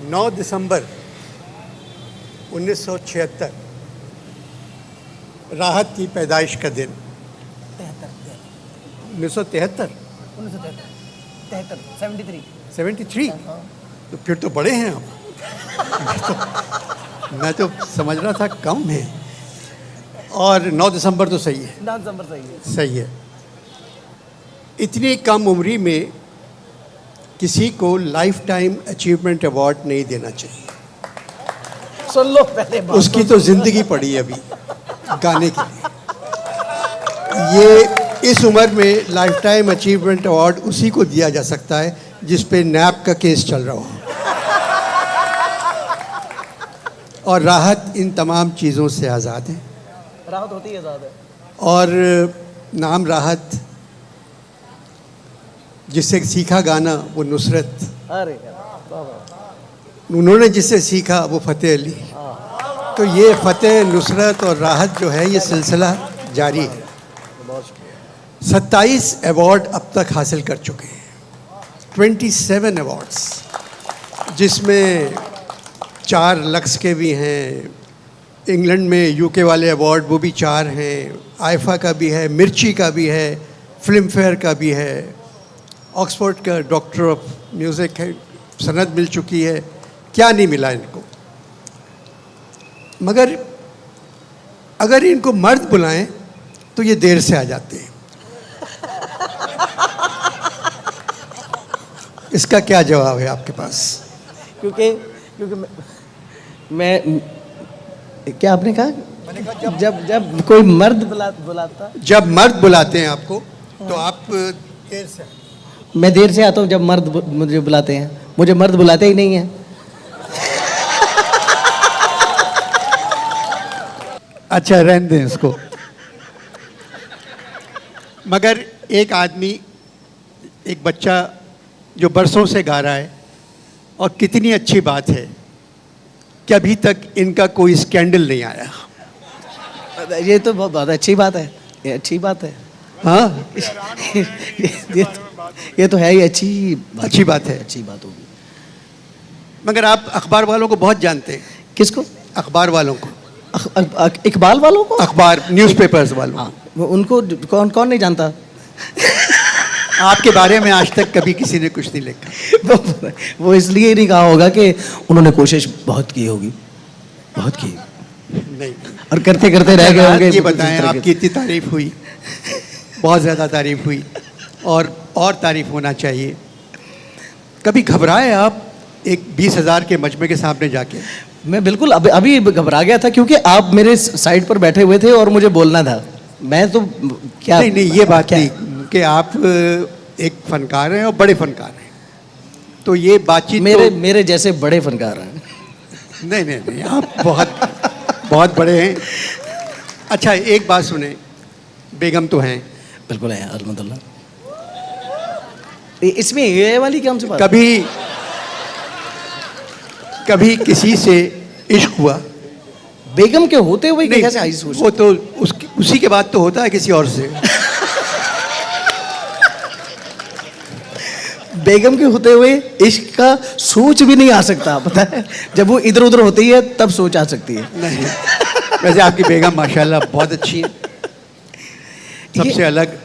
9 दिसंबर 1976 राहत की पैदाइश का दिन। 1973 73 तो फिर तो बड़े हैं आप। मैं तो समझ रहा था कम है। और 9 दिसंबर तो सही है। 9 दिसंबर सही है। इतनी कम उम्री में किसी को लाइफ टाइम अचीवमेंट अवार्ड नहीं देना चाहिए। सुन लो पहले बात। उसकी तो जिंदगी पड़ी अभी गाने के लिए। ये इस उम्र में लाइफ टाइम अचीवमेंट अवार्ड उसी को दिया जा सकता है जिस पे नैप का केस चल रहा हो। और राहत इन तमाम चीज़ों से आज़ाद है। राहत होती है आज़ाद है। और नाम राहत, जिससे सीखा गाना वो नुसरत, अरे उन्होंने जिससे सीखा वो फतेह अली। तो ये फतेह, नुसरत और राहत जो है ये सिलसिला जारी है। 27 अवार्ड अब तक हासिल कर चुके हैं। 27 अवार्ड्स, जिसमें 4 लक्स के भी हैं, इंग्लैंड में यूके वाले अवार्ड वो भी 4 हैं, आईफा का भी है, मिर्ची का भी है, फिल्म फेयर का भी है, ऑक्सफोर्ड का डॉक्टर ऑफ म्यूज़िक है, सनद मिल चुकी है। क्या नहीं मिला इनको। मगर अगर इनको मर्द बुलाएं तो ये देर से आ जाते हैं। इसका क्या जवाब है आपके पास? क्योंकि मैं क्या आपने कहा? जब कोई मर्द बुलाता, जब मर्द बुलाते हैं आपको तो आप देर से। मैं देर से आता हूँ जब मर्द मुझे बुलाते हैं। मुझे मर्द बुलाते ही नहीं है। अच्छा, रहने दें इसको। मगर एक आदमी, एक बच्चा जो बरसों से गा रहा है, और कितनी अच्छी बात है कि अभी तक इनका कोई स्कैंडल नहीं आया। ये तो बहुत अच्छी बात है। ये अच्छी बात है। हाँ ये तो है ही अच्छी बात है। अच्छी बात होगी। मगर आप अखबार वालों को बहुत जानते हैं। किसको? अखबार वालों को। इकबाल वालों को? अखबार, न्यूज़पेपर्स वालों। हाँ, उनको कौन नहीं जानता। आपके बारे में आज तक कभी किसी ने कुछ नहीं लिखा। वो इसलिए नहीं कहा होगा कि उन्होंने कोशिश बहुत की होगी, बहुत की नहीं, और करते करते रह गए होंगे। ये बताएं, आपकी इतनी तारीफ हुई, बहुत ज़्यादा तारीफ हुई, और तारीफ होना चाहिए। कभी घबराए आप एक 20,000 के मजमे के सामने जाके? मैं बिल्कुल अभी घबरा गया था, क्योंकि आप मेरे साइड पर बैठे हुए थे और मुझे बोलना था। मैं तो क्या नहीं, ये बात नहीं कि आप एक फनकार हैं और बड़े फनकार हैं, तो ये बातचीत मेरे जैसे बड़े फनकार हैं। नहीं, आप बहुत बड़े हैं। अच्छा, एक बात सुने, बेगम तो हैं? बिल्कुल है, अल्हम्दुलिल्लाह। इसमें ये वाली क्या हमसे बात? कभी किसी से इश्क हुआ? बेगम के होते हुए कैसे आई सोच? वो तो उसी के बाद तो होता है किसी और से। बेगम के होते हुए इश्क का सोच भी नहीं आ सकता, पता है? जब वो इधर उधर होती है तब सोच आ सकती है। नहीं, वैसे आपकी बेगम माशाल्लाह बहुत अच्छी है, सबसे अलग,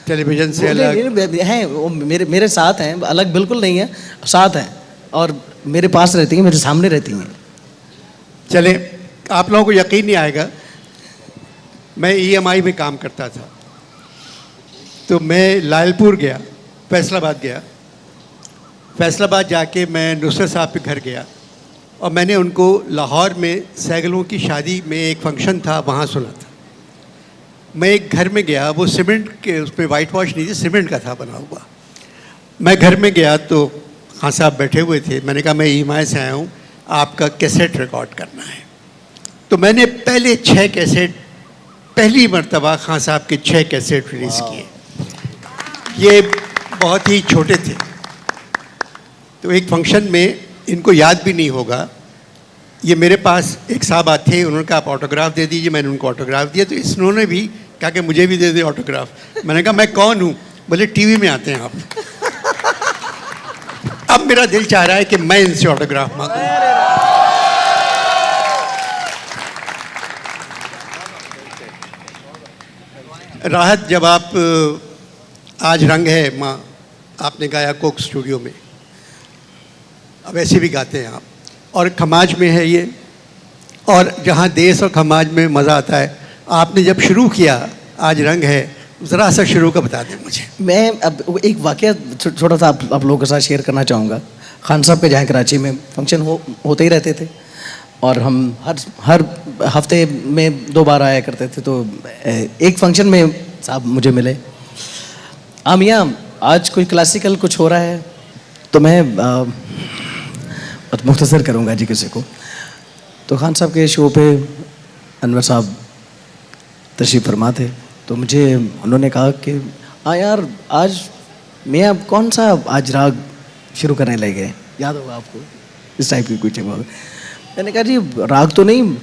टेलीविजन से अलग हैं। वो मेरे साथ हैं, अलग बिल्कुल नहीं है, साथ हैं और मेरे पास रहती हैं, मेरे सामने रहती हैं। चले, आप लोगों को यकीन नहीं आएगा, मैं EMI में काम करता था, तो मैं लायलपुर गया, फैसलाबाद गया। फैसलाबाद जाके मैं नुसरत साहब के घर गया और मैंने उनको लाहौर में सैगलों की शादी में एक फंक्शन था, वहाँ सुना था। मैं एक घर में गया, वो सीमेंट के, उस पर वाइट वॉश नहीं थी, सीमेंट का था बना हुआ। मैं घर में गया तो खान साहब बैठे हुए थे। मैंने कहा मैं EMI से आया हूँ, आपका कैसेट रिकॉर्ड करना है। तो मैंने पहले 6 कैसेट, पहली मर्तबा खान साहब के 6 कैसेट रिलीज़ किए। ये बहुत ही छोटे थे, तो एक फंक्शन में, इनको याद भी नहीं होगा, ये मेरे पास एक साहब आते, उन्होंने कहा आप ऑटोग्राफ दे दीजिए। मैंने उनको ऑटोग्राफ दिया, तो इन्होंने भी कहा कि मुझे भी दे दे ऑटोग्राफ। मैंने कहा मैं कौन हूँ? बोले टीवी में आते हैं आप। अब मेरा दिल चाह रहा है कि मैं इनसे ऑटोग्राफ मांगूं। राहत, जब आप आज रंग है माँ आपने गाया कोक स्टूडियो में, अब ऐसे भी गाते हैं आप, और खमाज में है ये, और जहाँ देश और खमाज में मज़ा आता है, आपने जब शुरू किया आज रंग है, ज़रा सा शुरू का बता दें मुझे। मैं अब एक वाक़या छोटा सा आप लोगों के साथ शेयर करना चाहूँगा। खान साहब के जहाँ कराची में फंक्शन होते ही रहते थे, और हम हर हफ्ते में 2 बार आया करते थे। तो एक फंक्शन में साहब मुझे मिले, मियाँ आज कोई क्लासिकल कुछ हो रहा है? तो मैं मुख्तसर करूँगा जी किसी को। तो खान साहब के शो पे अनवर साहब तशरीफ़ फरमा थे, तो मुझे उन्होंने कहा कि हाँ यार, आज मियाँ कौन सा आज राग शुरू करने लगे, याद होगा आपको? इस टाइप की कुछ बात। मैंने कहा जी राग तो नहीं,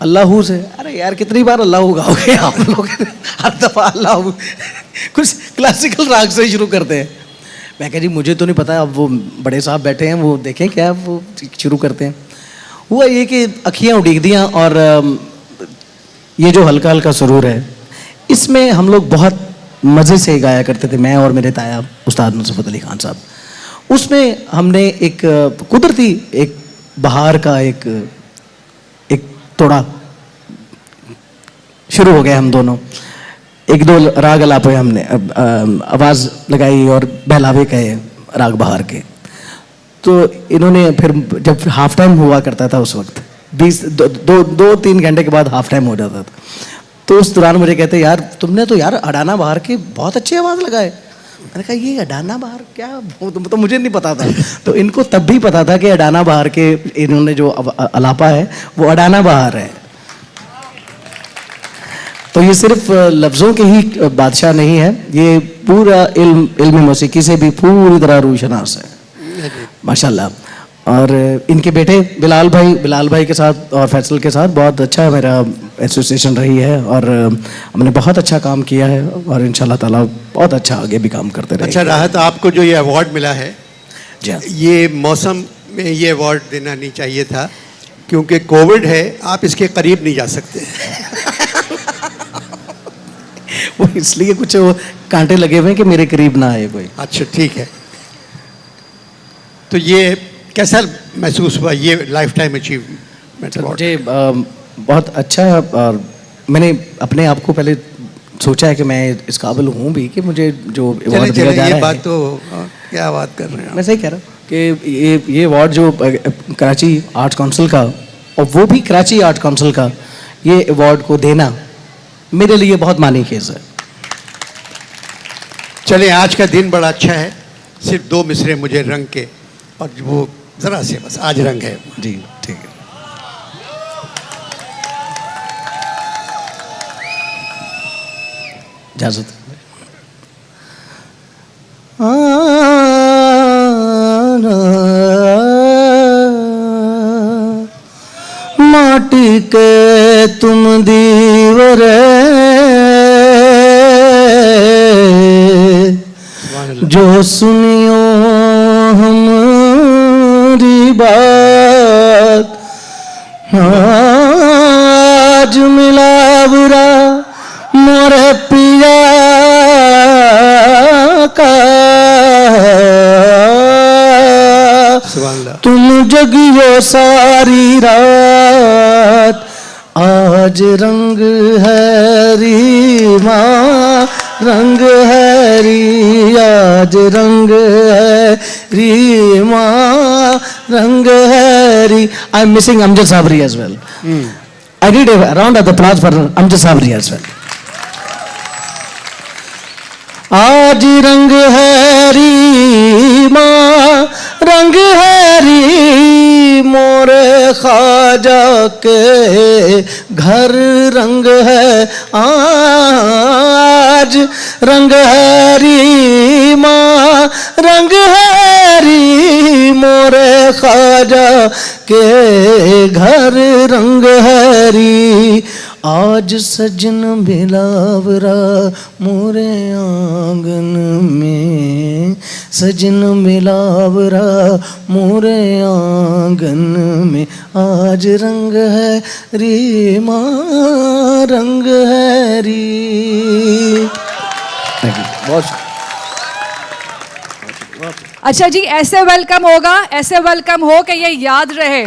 अल्लाहू से। अरे यार कितनी बार अल्लाहू गाओगे आप लोग, हर दफ़ा अल्लाहू। कुछ क्लासिकल राग से शुरू करते हैं। मैं कहा जी मुझे तो नहीं पता, अब वो बड़े साहब बैठे हैं, वो देखें क्या वो शुरू करते हैं। हुआ ये कि अखियाँ उड़ीक दियाँ, और ये जो हल्का हल्का सुरूर है, इसमें हम लोग बहुत मज़े से गाया करते थे, मैं और मेरे ताया उस्ताद नुसरत अली खान साहब। उसमें हमने एक कुदरती एक बहार का एक तोड़ा शुरू हो गया। हम दोनों 1-2 राग अलापे हमने आवाज़ लगाई और बहलावे कहे राग बहार के। तो इन्होंने फिर जब हाफ टाइम हुआ करता था उस वक्त 2-3 घंटे के बाद हाफ टाइम हो जाता था, तो उस दौरान मुझे कहते यार तुमने तो यार अडाना बहार के बहुत अच्छी आवाज़ लगाए। मैंने कहा ये अडाना बहार क्या, तो मुझे नहीं पता था। तो इनको तब भी पता था कि अडाना बहार के इन्होंने जो अलापा है वो अडाना बहार है। तो ये सिर्फ लफ्ज़ों के ही बादशाह नहीं है, ये पूरा इल्म मौसीकी से भी पूरी तरह रूशनास है माशाल्लाह। और इनके बेटे बिलाल भाई के साथ और फैसल के साथ बहुत अच्छा मेरा एसोसिएशन रही है, और हमने बहुत अच्छा काम किया है, और इंशाल्लाह ताला बहुत अच्छा आगे भी काम करते रहेंगे। अच्छा राहत, आपको जो ये अवार्ड मिला है, जी ये मौसम में ये अवार्ड देना नहीं चाहिए था, क्योंकि कोविड है, आप इसके करीब नहीं जा सकते। वो इसलिए कुछ वो कांटे लगे हुए हैं कि मेरे करीब ना आए कोई। अच्छा ठीक है। तो ये कैसा महसूस हुआ, ये लाइफ टाइम अचीवमेंट? मुझे बहुत अच्छा है, और मैंने अपने आप को पहले सोचा है कि मैं इस काबिल हूँ भी कि मुझे जो अवार्ड दिया जा रहा है। ये बात तो क्या बात कर रहे हैं मैं सही कह रहा हूँ कि ये अवार्ड जो कराची आर्ट काउंसिल का, और वो भी कराची आर्ट काउंसिल का, ये अवार्ड को देना मेरे लिए बहुत मानी खेज है। चले, आज का दिन बड़ा अच्छा है, सिर्फ 2 मिसरे मुझे रंग के, और वो ज़रा से बस आज रंग है जी ठीक है। इजाज़त। माटी के तुम दीवर जो सुनियो हमारी बात, आज मिला बुरा मोरे पिया का, तुम जगियो सारी रात, आज रंग है री माँ, रंग है री, आज रंग है री माँ, रंग है री। I am missing Amjad Sabri as well. I need a round of applause for Amjad Sabri as well. आज रंग है री माँ, रंग है री मोरे ख्वाजा के घर, रंग है आज, रंग है री माँ, रंग है री मोरे ख्वाजा के घर, रंग है री आज सजन बिलावरा मोरे आंगन में, सजन बिलावरा मोरे आंगन में, आज रंग है री माँ रंग है री। बहुत अच्छा जी, ऐसे वेलकम होगा, ऐसे वेलकम हो कि ये याद रहे।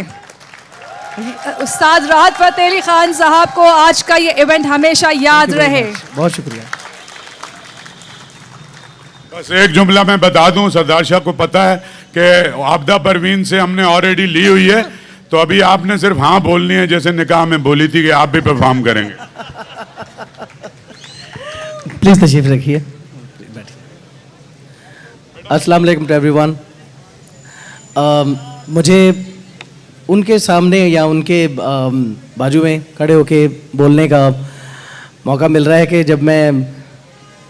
उस्ताद राहत फ़तेह अली खान साहब को आज का ये इवेंट हमेशा याद रहे। बहुत शुक्रिया। बस एक जुमला मैं बता दूं, सरदार शाह को पता है कि आपदा परवीन से हमने ऑलरेडी ली हुई है, तो अभी आपने सिर्फ हाँ बोलनी है, जैसे निकाह में बोली थी कि आप भी परफॉर्म करेंगे। प्लीज तशरीफ रखिए। अस्सलाम वालेकुम टू एवरीवन। मुझे उनके सामने या उनके बाजू में खड़े होके बोलने का मौका मिल रहा है कि जब मैं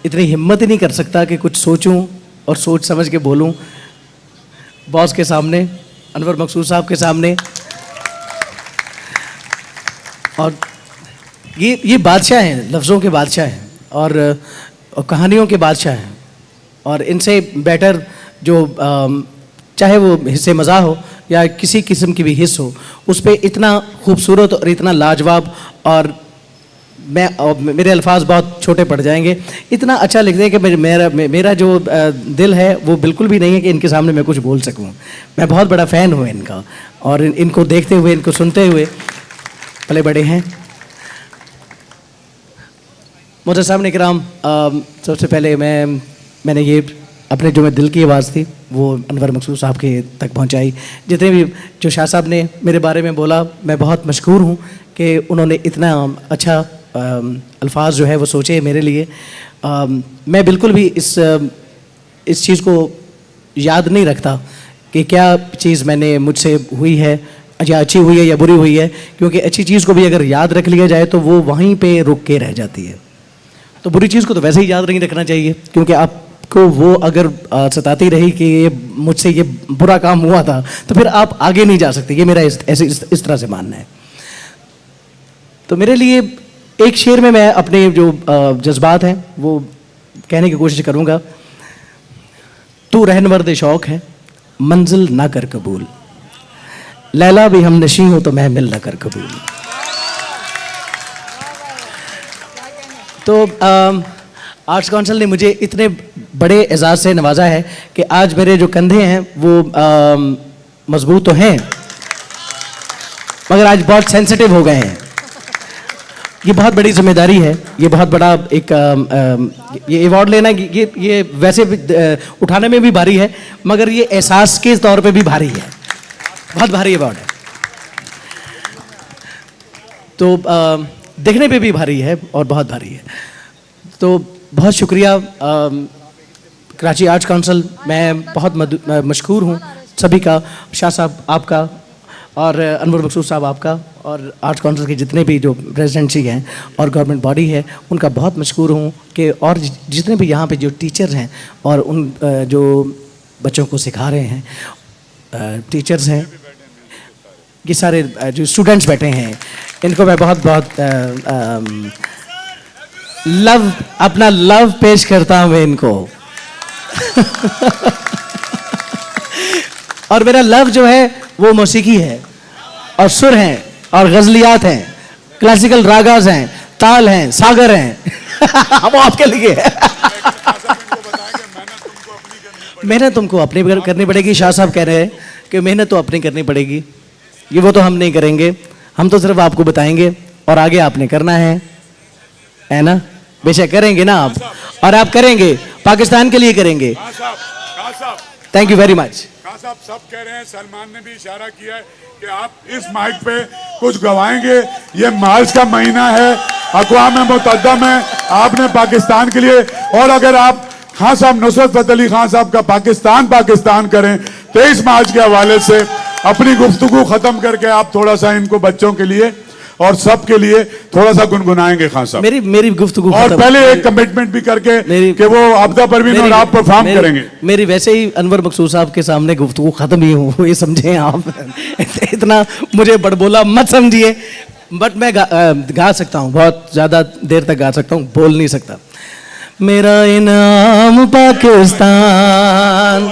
इतनी हिम्मत ही नहीं कर सकता कि कुछ सोचूं और सोच समझ के बोलूं बॉस के सामने, अनवर मकसूद साहब के सामने। और ये बादशाह हैं, लफ्ज़ों के बादशाह हैं और कहानियों के बादशाह हैं, और इनसे बेटर जो चाहे वो हिस्से मज़ा हो या किसी किस्म की भी हिस्स हो, उस पर इतना खूबसूरत और इतना लाजवाब, और मेरे अल्फाज बहुत छोटे पड़ जाएंगे, इतना अच्छा लिखते हैं कि मेरा जो दिल है वो बिल्कुल भी नहीं है कि इनके सामने मैं कुछ बोल सकूं। मैं बहुत बड़ा फ़ैन हूँ इनका, और इनको देखते हुए, इनको सुनते हुए पले बड़े हैं। मुझे सामने किराम, सबसे पहले मैंने ये अपने जो मैं दिल की आवाज़ थी वो अनवर मकसूद साहब के तक पहुंचाई। जितने भी जो शाह साहब ने मेरे बारे में बोला, मैं बहुत मशकूर हूं कि उन्होंने इतना अच्छा अल्फाज जो है वो सोचे मेरे लिए। मैं बिल्कुल भी इस चीज़ को याद नहीं रखता कि क्या चीज़ मैंने मुझसे हुई है या अच्छी हुई है या बुरी हुई है, क्योंकि अच्छी चीज़ को भी अगर याद रख लिया जाए तो वो वहीं पे रुक के रह जाती है। तो बुरी चीज़ को तो वैसे ही याद नहीं रखना चाहिए, क्योंकि आपको वो अगर सताती रही कि ये मुझसे ये बुरा काम हुआ था, तो फिर आप आगे नहीं जा सकते। ये मेरा इस तरह से मानना है। तो मेरे लिए एक शेर में मैं अपने जो जज्बात हैं वो कहने की कोशिश करूँगा। तू रहनवर्द शौक़ है, मंजिल ना कर कबूल, लैला भी हम नशी हो तो महमिल ना कर कबूल। तो आर्ट्स काउंसिल ने मुझे इतने बड़े एजाज़ से नवाजा है कि आज मेरे जो कंधे हैं वो मजबूत तो हैं, मगर आज बहुत सेंसिटिव हो गए हैं। ये बहुत बड़ी जिम्मेदारी है, ये बहुत बड़ा एक ये अवार्ड लेना, ये वैसे भी उठाने में भी भारी है, मगर ये एहसास के तौर पे भी भारी है, बहुत भारी अवार्ड है। तो देखने पे भी भारी है और बहुत भारी है। तो बहुत शुक्रिया कराची आर्ट्स काउंसिल, मैं बहुत मशकूर हूँ सभी का, शाह साहब आपका और अनवर मकसूद साहब आपका, और आर्ट्स काउंसिल के जितने भी जो प्रेसिडेंसी हैं और गवर्नमेंट बॉडी है उनका बहुत मशकूर हूँ कि, और जितने भी यहाँ पे जो टीचर हैं और उन जो बच्चों को सिखा रहे हैं टीचर्स हैं, ये सारे जो स्टूडेंट्स बैठे हैं, इनको मैं बहुत अपना लव पेश करता हूँ मैं इनको। और मेरा लव जो है वो मौसीकी है और सुर हैं और गज़लियात हैं, क्लासिकल रागाज हैं, ताल हैं, सागर हैं। वो आपके लिए मेहनत तुमको अपनी करनी पड़ेगी। शाह साहब कह रहे हैं कि मेहनत तो अपनी करनी पड़ेगी, ये वो तो हम नहीं करेंगे, हम तो सिर्फ आपको बताएंगे और आगे आपने करना है ना? बेशक करेंगे ना आप, और आप करेंगे, पाकिस्तान के लिए करेंगे। Thank you very much. साहब सब कह रहे हैं, सलमान ने भी इशारा किया है कि आप इस माइक पे कुछ गवाएंगे। ये मार्च का महीना है, अक़वाम मुत्तहिदा में आपने पाकिस्तान के लिए, और अगर आप खान साहब नुसरत फ़तेह अली खान साहब का पाकिस्तान करें 23 मार्च के हवाले से अपनी गुफ्तगू खत्म करके आप थोड़ा सा इनको बच्चों के लिए और सब के लिए थोड़ा सा गुनगुनाएंगे खान साहब। मेरी गुफ्तगू, और पहले एक कमिटमेंट भी करके कि वो आपदा परवीन और आप परफॉर्म करेंगे। मेरी वैसे ही अनवर मकसूद साहब के सामने गुफ्तगू खत्म ही हो, ये समझें आप। इतना मुझे बड़बोला मत समझिए, बट मैं गा सकता हूँ, बहुत ज़्यादा देर तक गा सकता हूँ, बोल नहीं सकता। मेरा इनाम पाकिस्तान,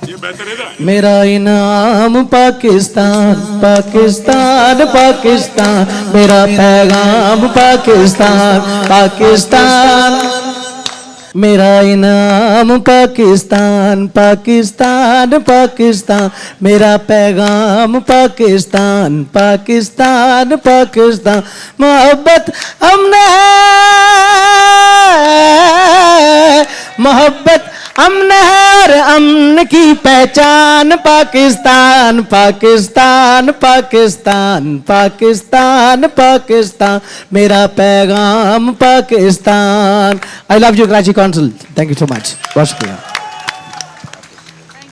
ये बेहतर है ना? मेरा इनाम पाकिस्तान, पाकिस्तान पाकिस्तान, मेरा पैगाम पाकिस्तान, पाकिस्तान, मेरा इनाम पाकिस्तान, पाकिस्तान पाकिस्तान, मेरा पैगाम पाकिस्तान, पाकिस्तान पाकिस्तान, मोहब्बत हमने है, मोहब्बत अमन है और अमन की पहचान, पाकिस्तान पाकिस्तान पाकिस्तान, पाकिस्तान पाकिस्तान, मेरा पैगाम Pakistan. I love you Karachi council, thank you so much, बहुत शुक्रिया।